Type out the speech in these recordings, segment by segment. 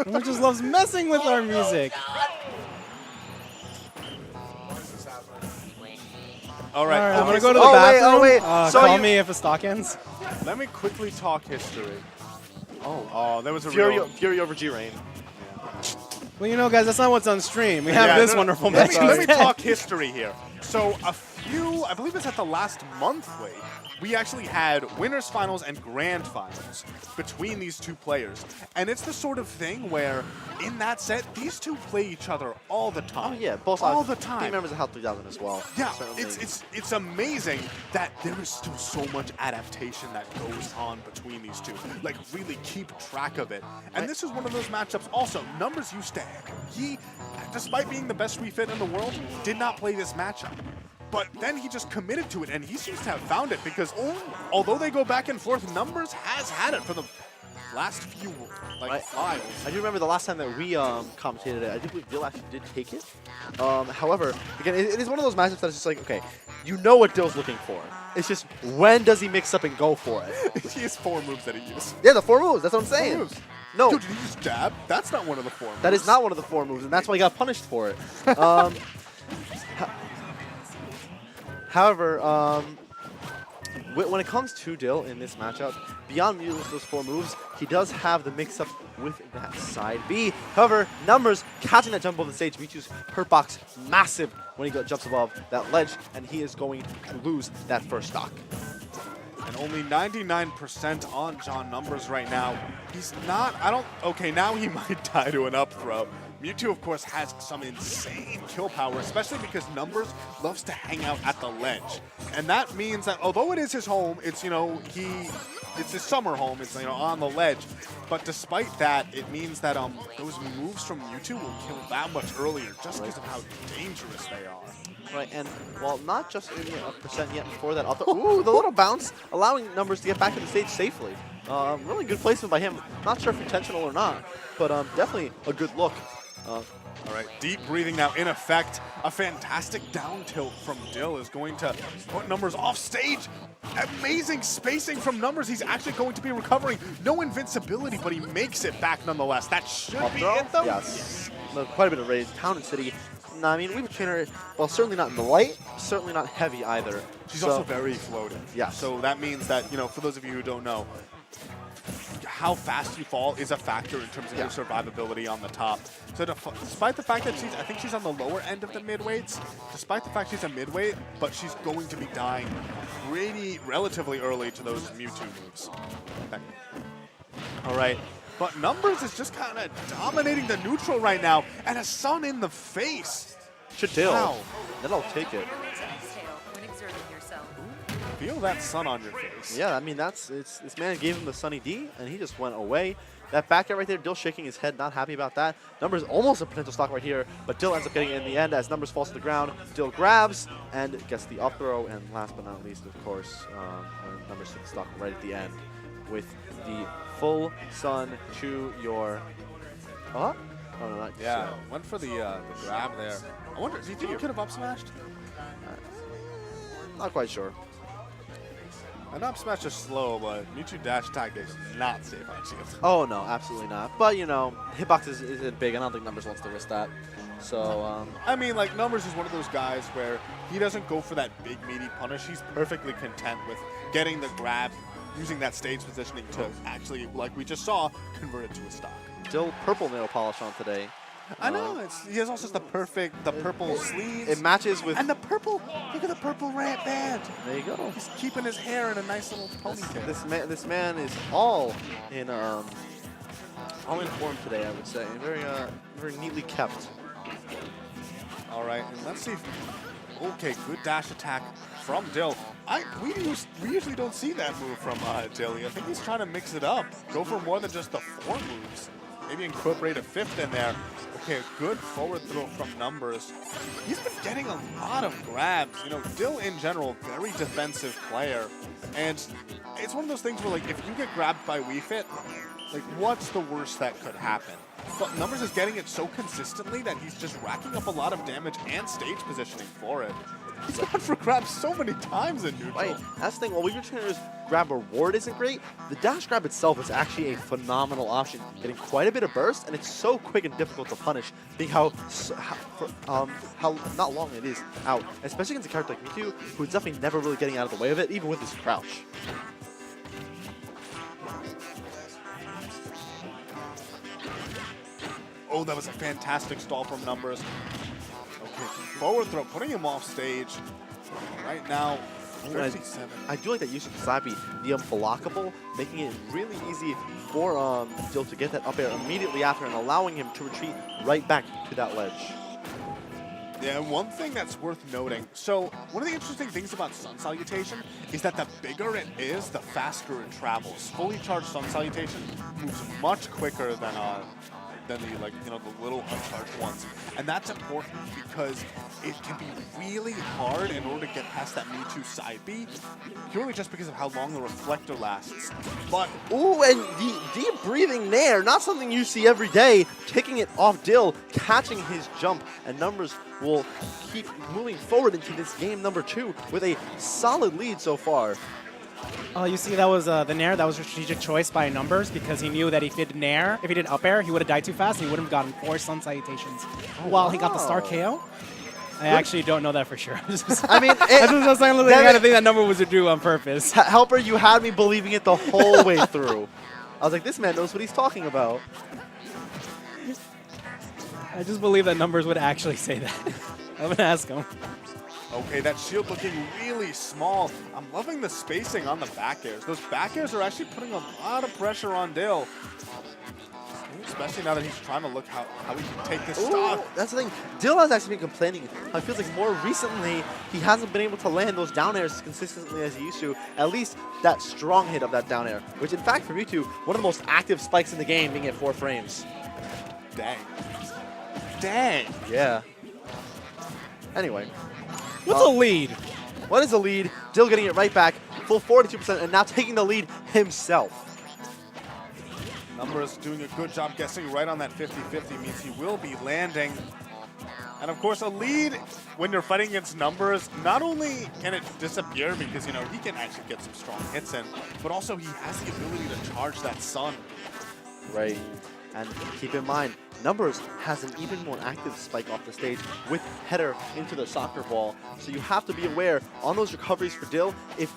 Numbers just loves messing with our music. All right, I'm okay, gonna go to so- the bathroom. Oh, wait. So Call you- me if a stock ends. Let me quickly talk history. Oh, Oh, there was a Fury, real... Fury over G-Rain. Well, you know, guys, that's not what's on stream. We have this wonderful match. Let me instead. talk history here. So I believe it's at the last monthly, we actually had winners finals and grand finals between these two players. And it's the sort of thing where in that set, these two play each other all the time. Oh yeah, both all the time. Team members of Hot 3000 as well. Yeah, Certainly. it's amazing that there is still so much adaptation that goes on between these two. Like, really keep track of it. And this is one of those matchups also. Numbers used to, he, despite being the best Wii Fit in the world, did not play this matchup. But then he just committed to it, and he seems to have found it because although they go back and forth, Numbers has had it for the last few, like, finals. I do remember the last time that we commentated it, I do believe Dill actually did take it. However, again, it is one of those matchups that's just like, okay, you know what Dill's looking for. It's just, when does he mix up and go for it? He has 4 moves that he uses. Yeah, the 4 moves, that's what I'm saying. 4 moves. No, Dude, did he just jab? That's not one of the 4 moves. that is not one of the 4 moves, and that's why he got punished for it. However, when it comes to Dill in this matchup, beyond using those 4 moves, he does have the mix-up with that side B. However, Numbers catching that jump over the stage, Mewtwo's hurt box massive when he jumps above that ledge, and he is going to lose that first stock. And only 99% on JohnNumbers right now. He's not, okay, now he might die to an up throw. Mewtwo, of course, has some insane kill power, especially because Numbers loves to hang out at the ledge. And that means that although it is his home, it's, it's his summer home, it's, on the ledge. But despite that, it means that those moves from Mewtwo will kill that much earlier just because of how dangerous they are. Right, and while not just in a percent yet before that, ooh, the little bounce, allowing Numbers to get back to the stage safely. Really good placement by him. Not sure if intentional or not, but definitely a good look. All right, deep breathing now in effect. A fantastic down tilt from Dill is going to put Numbers off stage. Amazing spacing from Numbers. He's actually going to be recovering. No invincibility, but he makes it back nonetheless. That should be it, though. Yes. Quite a bit of rage. Town and City. No, I mean, we've been training her, well, certainly not in the light, certainly not heavy either. She's also very floating. Yeah. So that means that, for those of you who don't know, how fast you fall is a factor in terms of your survivability on the top. So despite the fact that I think she's on the lower end of the mid-weights, despite the fact she's a mid-weight, but she's going to be dying relatively early to those Mewtwo moves. Okay. All right. But Numbers is just kind of dominating the neutral right now, and a sun in the face. Should Dill. Wow. Then I'll take it. Feel that sun on your face. Yeah, I mean, this man gave him the Sunny D, and he just went away. That back air right there, Dill shaking his head, not happy about that. Numbers almost a potential stock right here, but Dill ends up getting it in the end as Numbers falls to the ground. Dill grabs and gets the up throw, and last but not least, of course, Numbers took the stock right at the end with the full sun to your... Oh, no, not yeah, went for the grab there. I wonder, do you think he could have up smashed? Not quite sure. An up smash is slow, but Mewtwo dash attack is not safe on shield. Oh, no, absolutely not. But, hitbox isn't big. I don't think Numbers wants to risk that. So, I mean, like, Numbers is one of those guys where he doesn't go for that big, meaty punish. He's perfectly content with getting the grab, using that stage positioning to actually, like we just saw, convert it to a stock. Dill purple nail polish on today. I know, he has also the purple sleeves. It matches with... And the purple, look at the purple rant band. There you go. He's keeping his hair in a nice little ponytail. This man is all in form today, I would say. Very neatly kept. All right, and let's see. Okay, good dash attack from Dill. We usually don't see that move from Dill. I think he's trying to mix it up. Go for more than just the 4 moves. Maybe incorporate a 5th in there. Okay, a good forward throw from Numbers. He's been getting a lot of grabs. Dill in general, very defensive player. And it's one of those things where, like, if you get grabbed by Wii Fit, like, what's the worst that could happen? But Numbers is getting it so consistently that he's just racking up a lot of damage and stage positioning for it. He's gone for grabs so many times in neutral. Right, that's the thing. While we were trainers grab reward isn't great, the dash grab itself is actually a phenomenal option, getting quite a bit of burst, and it's so quick and difficult to punish, being how not long it is out, especially against a character like Mewtwo, who's definitely never really getting out of the way of it, even with his crouch. Oh, that was a fantastic stall from Numbers. Okay, forward throw, putting him off stage. Right now, 57. I do like that use of the Slappy, the unblockable, making it really easy for Dill to get that up air immediately after and allowing him to retreat right back to that ledge. Yeah, and one thing that's worth noting, so one of the interesting things about Sun Salutation is that the bigger it is, the faster it travels. Fully charged Sun Salutation moves much quicker than the the little uncharged ones. And that's important because it can be really hard in order to get past that Mewtwo side B, purely just because of how long the reflector lasts. But ooh, and the deep breathing there, not something you see every day, taking it off Dill, catching his jump, and Numbers will keep moving forward into this game number 2 with a solid lead so far. Oh, you see, that was the Nair. That was a strategic choice by Numbers because he knew that if he did Nair, if he did up air, he would have died too fast and he wouldn't have gotten 4 Sun Salutations while he got the star KO. I actually don't know that for sure. I mean, that's the kind of thing that Number was to do on purpose. Helper, you had me believing it the whole way through. I was like, this man knows what he's talking about. I just believe that Numbers would actually say that. I'm going to ask him. okay, that shield looking really small. I'm loving the spacing on the back airs. Those back airs are actually putting a lot of pressure on Dill. Especially now that he's trying to look how he can take this stock. That's the thing. Dill has actually been complaining. It feels like more recently he hasn't been able to land those down airs as consistently as he used to. At least that strong hit of that down air, which in fact for Mewtwo, one of the most active spikes in the game, being at 4 frames. Dang. Dang. Yeah. Anyway. What's a lead? What is a lead? Dill getting it right back, full 42%, and now taking the lead himself. Numbers doing a good job guessing right on that 50-50 means he will be landing. And of course, a lead when you're fighting against Numbers, not only can it disappear because, he can actually get some strong hits in, but also he has the ability to charge that Sun. Right. And keep in mind, Numbers has an even more active spike off the stage with header into the soccer ball. So you have to be aware on those recoveries for Dill if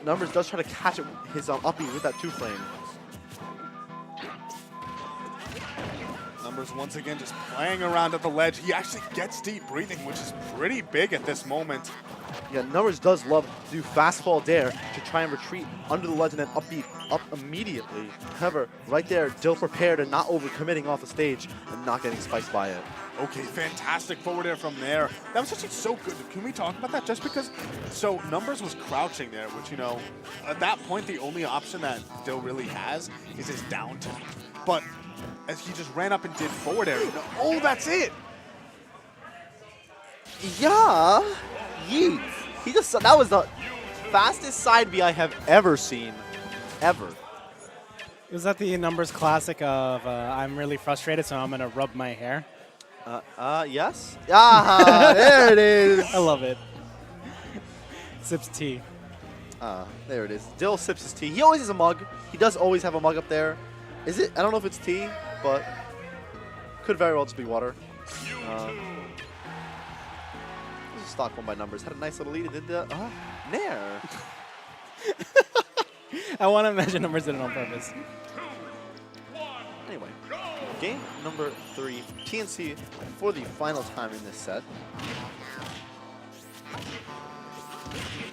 Numbers does try to catch it, his uppy with that 2 frame. Numbers once again just playing around at the ledge. He actually gets deep breathing, which is pretty big at this moment. Yeah, Numbers does love to do fast fall dare to try and retreat under the ledge and then upbeat up immediately. However, right there, Dill prepared and not overcommitting off the stage and not getting spiked by it. Okay, fantastic forward air from there. That was actually so good. Can we talk about that? Just because, so Numbers was crouching there, which, at that point, the only option that Dill really has is his down tilt. But as he just ran up and did forward air, oh, that's it. Yeah, yeet. That was the fastest side B I have ever seen, ever. Is that the Numbers classic of I'm really frustrated, so I'm going to rub my hair? Yes. Ah, there it is. I love it. Sips tea. There it is. Dill sips his tea. He always has a mug. He does always have a mug up there. Is it? I don't know if it's tea, but could very well just be water. This is a stock one by Numbers. Had a nice little lead and did the Nair. I want to imagine Numbers did it on purpose. Anyway, game number 3, TNC for the final time in this set.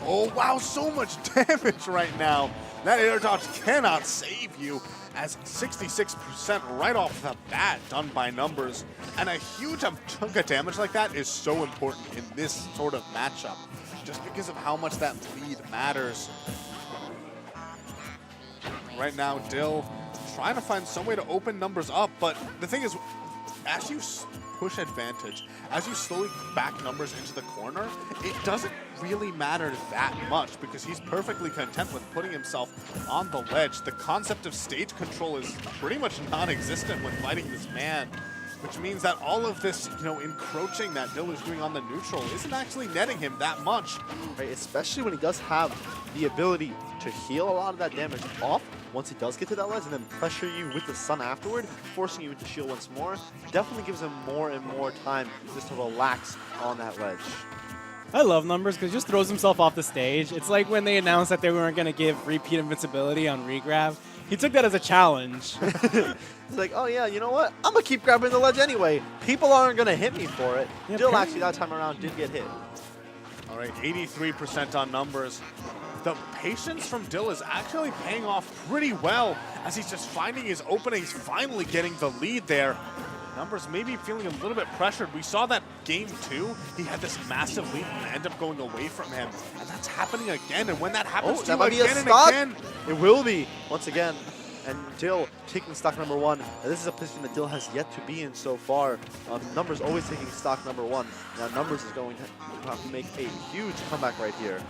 Oh, wow, so much damage right now. That air dodge cannot save you, as 66% right off the bat done by Numbers. And a huge chunk of damage like that is so important in this sort of matchup, just because of how much that lead matters. Right now, Dill trying to find some way to open Numbers up, but the thing is, as you push advantage, as you slowly back Numbers into the corner, it doesn't really matter that much because he's perfectly content with putting himself on the ledge. The concept of stage control is pretty much non-existent when fighting this man. which means that all of this, encroaching that Dill is doing on the neutral isn't actually netting him that much. Right, especially when he does have the ability to heal a lot of that damage off once he does get to that ledge and then pressure you with the sun afterward, forcing you into shield once more. Definitely gives him more and more time just to relax on that ledge. I love Numbers because he just throws himself off the stage. It's like when they announced that they weren't going to give repeat invincibility on regrab. He took that as a challenge. It's like, oh yeah, you know what? I'm going to keep grabbing the ledge anyway. People aren't going to hit me for it. Yeah, Dill actually that time around did get hit. All right, 83% on Numbers. The patience from Dill is actually paying off pretty well as he's just finding his openings, finally getting the lead there. Numbers maybe feeling a little bit pressured. We saw that game 2, he had this massive lead and ended up going away from him. And that's happening again. And when that happens to that you might be a again and stock. again. It will be, once again. And Dill taking stock number 1. And this is a position that Dill has yet to be in so far. Numbers always taking stock number 1. Now Numbers is going to have to make a huge comeback right here.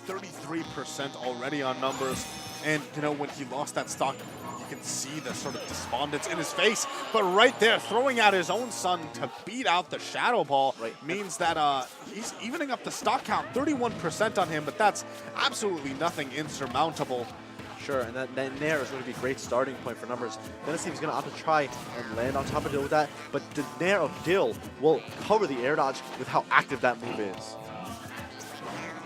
33% already on Numbers. And, when he lost that stock, you can see the sort of despondence in his face. But right there, throwing out his own son to beat out the Shadow Ball means that he's evening up the stock count. 31% on him, but that's absolutely nothing insurmountable. Sure, and that Nair is going to be a great starting point for Numbers. Gonna see if he's going to opt to try and land on top of Dill with that, but the Nair of Dill will cover the air dodge with how active that move is.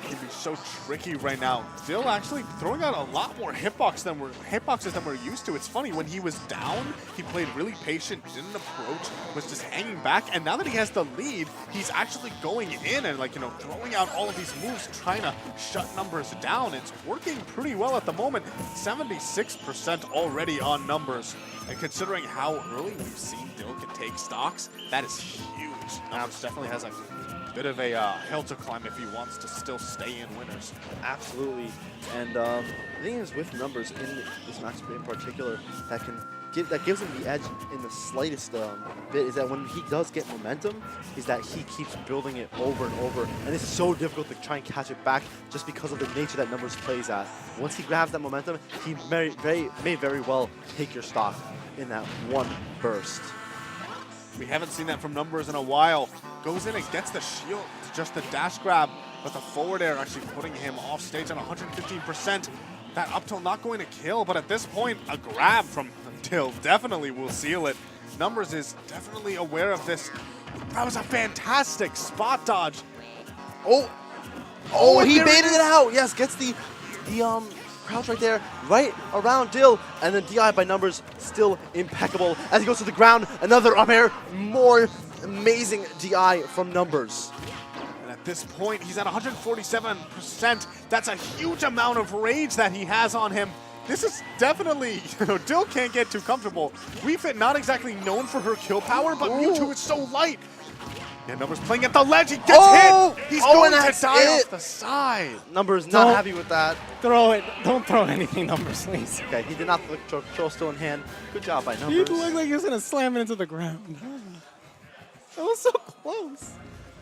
It can be so tricky right now. Dill actually throwing out a lot more hitboxes than we're used to. It's funny, when he was down, he played really patient, didn't approach, was just hanging back, and now that he has the lead, he's actually going in and throwing out all of these moves, trying to shut Numbers down. It's working pretty well at the moment. 76% already on Numbers. And considering how early we've seen Dill can take stocks, that is huge. Numbers definitely has a bit of a hill to climb if he wants to still stay in winners. Absolutely, and the thing is with Numbers in this matchup in particular that gives him the edge in the slightest bit is that when he does get momentum, is that he keeps building it over and over, and it's so difficult to try and catch it back just because of the nature that Numbers plays at. Once he grabs that momentum, he may very well take your stock in that one burst. We haven't seen that from Numbers in a while. Goes in and gets the shield, just the dash grab, but the forward air actually putting him off stage on 115%. That up tilt not going to kill, but at this point, a grab from Dill definitely will seal it. Numbers is definitely aware of this. That was a fantastic spot dodge. Oh, he baited it out. Yes, gets the crouch right there, right around Dill, and then DI by Numbers still impeccable as he goes to the ground. Another up air, more amazing DI from Numbers. And at this point, he's at 147%. That's a huge amount of rage that he has on him. This is definitely, Dill can't get too comfortable. Wii Fit not exactly known for her kill power, but Mewtwo is so light. Yeah, Numbers playing at the ledge, he gets hit! He's going to die off the side. Numbers not happy with that. Throw it. Don't throw anything, Numbers, please. Okay, he did not put the control still in hand. Good job by Numbers. People look like he was going to slam it into the ground. That was so close.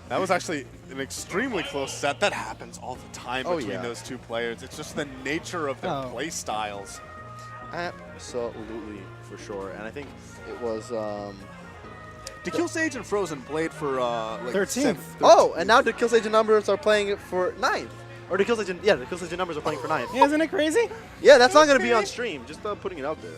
That was actually an extremely close set. That happens all the time between those two players. It's just the nature of their play styles. Absolutely, for sure. And I think it was... Kill Sage and Frozen played for 13th. Oh, and now the Kill Sage and Numbers are playing it for 9th. Or the Kill Sage and Numbers are playing for 9th. Yeah, isn't it crazy? Yeah, that's not going to be on stream. Just putting it out there.